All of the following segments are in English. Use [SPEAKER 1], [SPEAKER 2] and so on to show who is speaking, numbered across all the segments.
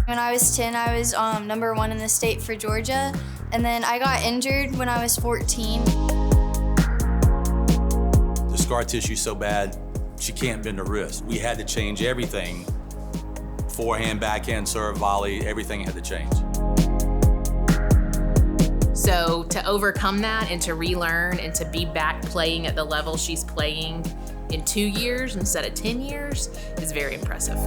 [SPEAKER 1] When I was 10, I was #1 in the state for Georgia, and then I got injured when I was 14.
[SPEAKER 2] The scar tissue's so bad, she can't bend her wrist. We had to change everything. Forehand, backhand, serve, volley, everything had to change.
[SPEAKER 3] So to overcome that and to relearn and to be back playing at the level she's playing in 2 years instead of 10 years is very impressive.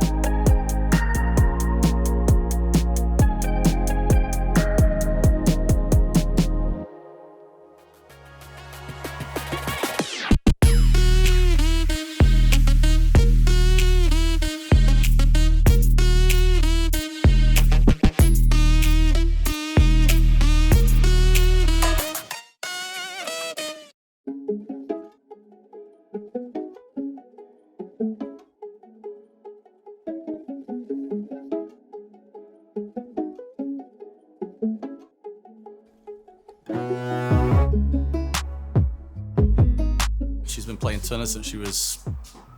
[SPEAKER 2] She's been playing tennis since she was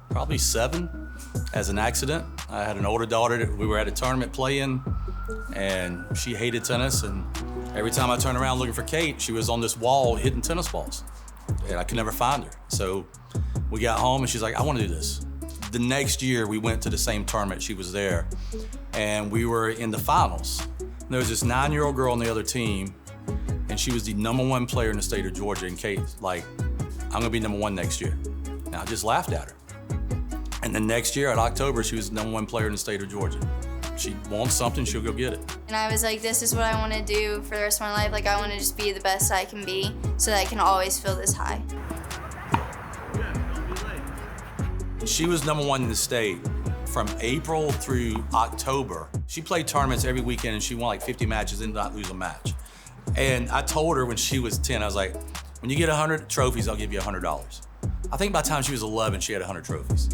[SPEAKER 2] probably 7 as an accident. I had an older daughter that we were at a tournament playing, and she hated tennis, and every time I turned around looking for Kate, she was on this wall hitting tennis balls, and I could never find her. So we got home and she's like, I want to do this. The next year we went to the same tournament, she was there, and we were in the finals. And there was this 9-year-old girl on the other team, and she was the #1 player in the state of Georgia, and Kate's like, I'm gonna be #1 next year. And I just laughed at her. And the next year, at October, she was the #1 player in the state of Georgia. She wants something, she'll go get it.
[SPEAKER 1] And I was like, this is what I want to do for the rest of my life. Like, I want to just be the best I can be so that I can always feel this high.
[SPEAKER 2] She was #1 in the state from April through October. She played tournaments every weekend and she won like 50 matches and did not lose a match. And I told her when she was 10, I was like, when you get 100 trophies, I'll give you $100. I think by the time she was 11, she had 100 trophies.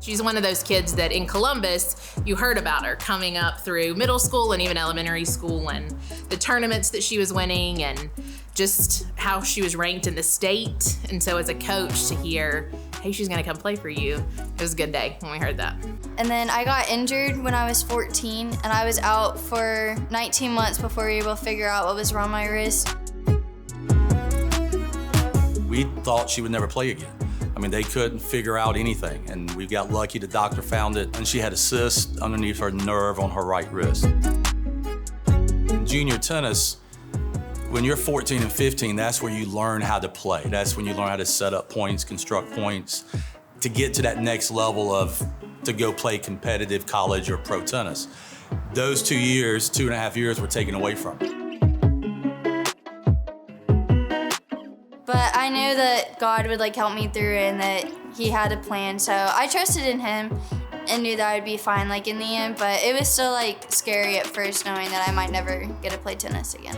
[SPEAKER 3] She's one of those kids that in Columbus, you heard about her coming up through middle school and even elementary school, and the tournaments that she was winning and just how she was ranked in the state. And so as a coach to hear, hey, she's gonna come play for you, it was a good day when we heard that.
[SPEAKER 1] And then I got injured when I was 14, and I was out for 19 months before we were able to figure out what was wrong with my wrist.
[SPEAKER 2] We thought she would never play again. I mean, they couldn't figure out anything, and we got lucky. The doctor found it, and she had a cyst underneath her nerve on her right wrist. In junior tennis, when you're 14 and 15, that's where you learn how to play. That's when you learn how to set up points, construct points, to get to that next level of to go play competitive college or pro tennis. Those 2 years, 2.5 years were taken away from her.
[SPEAKER 1] But I knew that God would help me through it and that He had a plan. So I trusted in Him and knew that I would be fine in the end. But it was still scary at first, knowing that I might never get to play tennis again.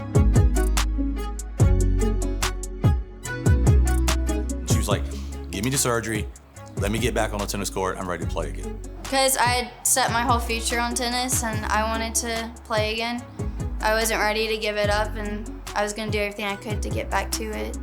[SPEAKER 2] She was like, give me the surgery, let me get back on the tennis court, I'm ready to play again.
[SPEAKER 1] Because I had set my whole future on tennis and I wanted to play again. I wasn't ready to give it up, and I was going to do everything I could to get back to it.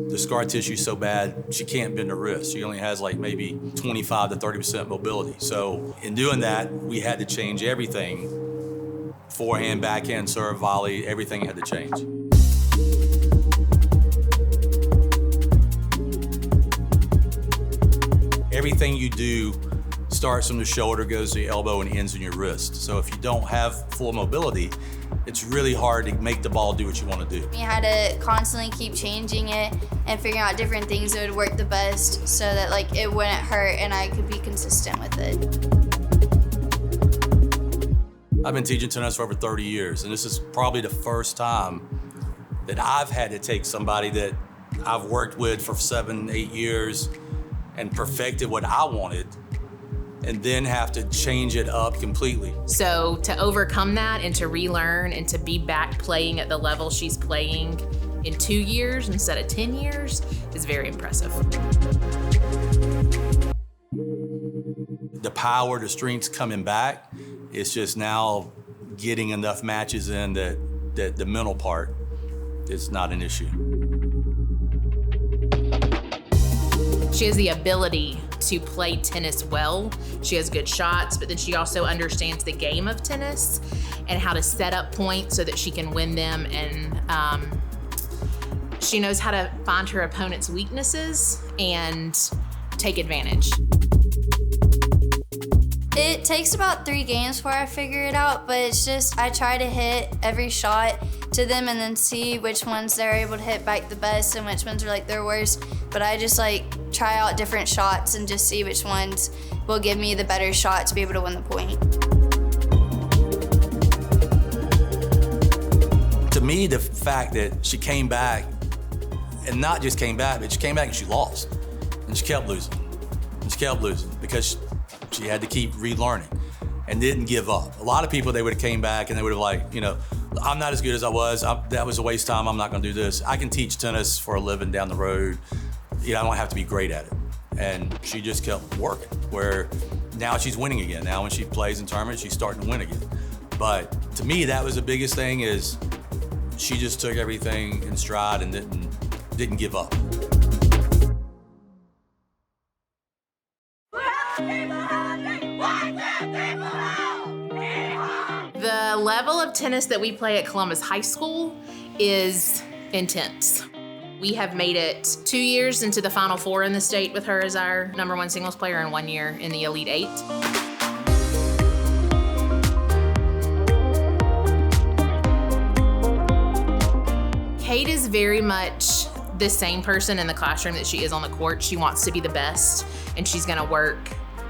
[SPEAKER 2] The scar tissue's so bad, she can't bend her wrist. She only has maybe 25 to 30% mobility. So in doing that, we had to change everything. Forehand, backhand, serve, volley, everything had to change. Everything you do starts from the shoulder, goes to the elbow, and ends in your wrist. So if you don't have full mobility, it's really hard to make the ball do what you want to do.
[SPEAKER 1] You had to constantly keep changing it and figuring out different things that would work the best so that it wouldn't hurt and I could be consistent with it.
[SPEAKER 2] I've been teaching tennis for over 30 years, and this is probably the first time that I've had to take somebody that I've worked with for 7, 8 years and perfected what I wanted, and then have to change it up completely.
[SPEAKER 3] So to overcome that and to relearn and to be back playing at the level she's playing in 2 years instead of 10 years is very impressive.
[SPEAKER 2] The power, the strength's coming back. It's just now getting enough matches in that the mental part is not an issue.
[SPEAKER 3] She has the ability to play tennis well. She has good shots, but then she also understands the game of tennis and how to set up points so that she can win them. And she knows how to find her opponent's weaknesses and take advantage.
[SPEAKER 1] It takes about 3 games before I figure it out, but it's just I try to hit every shot to them and then see which ones they're able to hit back the best and which ones are like their worst. But I just like try out different shots and just see which ones will give me the better shot to be able to win the point.
[SPEAKER 2] To me, the fact that she came back, and not just came back, but she came back and she lost. And she kept losing. And she kept losing because she had to keep relearning and didn't give up. A lot of people, they would have came back and they would have like, you know, I'm not as good as I was. That was a waste of time. I'm not gonna do this. I can teach tennis for a living down the road. You know, I don't have to be great at it. And she just kept working, where now she's winning again. Now when she plays in tournaments, she's starting to win again. But to me, that was the biggest thing, is she just took everything in stride and didn't give up.
[SPEAKER 3] The level of tennis that we play at Columbus High School is intense. We have made it 2 years into the Final Four in the state with her as our #1 singles player, and 1 year in the Elite Eight. Kate is very much the same person in the classroom that she is on the court. She wants to be the best, and she's gonna work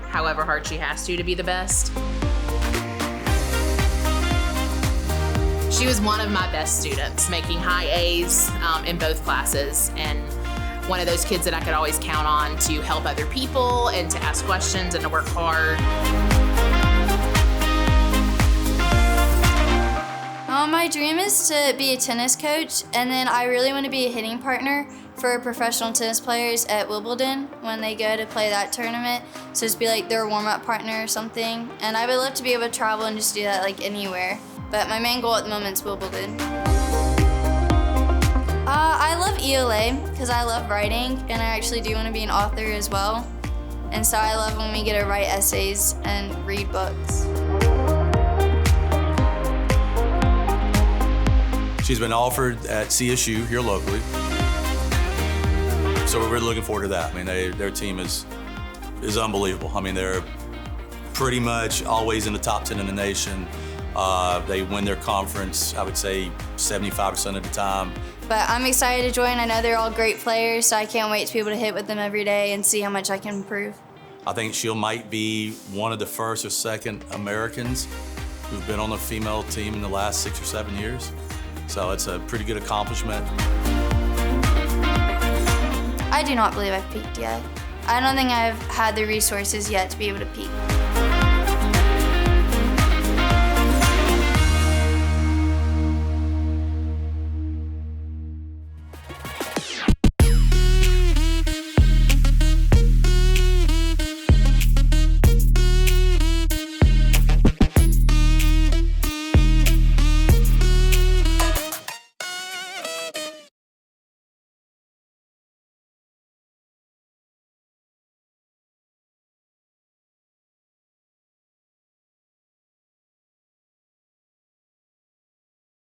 [SPEAKER 3] however hard she has to be the best. She was one of my best students, making high A's in both classes, and one of those kids that I could always count on to help other people and to ask questions and to work hard.
[SPEAKER 1] My dream is to be a tennis coach, and then I really want to be a hitting partner for professional tennis players at Wimbledon when they go to play that tournament. So just be like their warm-up partner or something. And I would love to be able to travel and just do that like anywhere. But my main goal at the moment is Wimbledon. I love ELA because I love writing, and I actually do want to be an author as well. And so I love when we get to write essays and read books.
[SPEAKER 2] She's been offered at CSU here locally. So we're really looking forward to that. I mean, their team is unbelievable. I mean, they're pretty much always in the top 10 in the nation. They win their conference, I would say 75% of the time.
[SPEAKER 1] But I'm excited to join. I know they're all great players, so I can't wait to be able to hit with them every day and see how much I can improve.
[SPEAKER 2] I think she might be one of the first or second Americans who've been on the female team in the last 6 or 7 years. So it's a pretty good accomplishment.
[SPEAKER 1] I do not believe I've peaked yet. I don't think I've had the resources yet to be able to peak.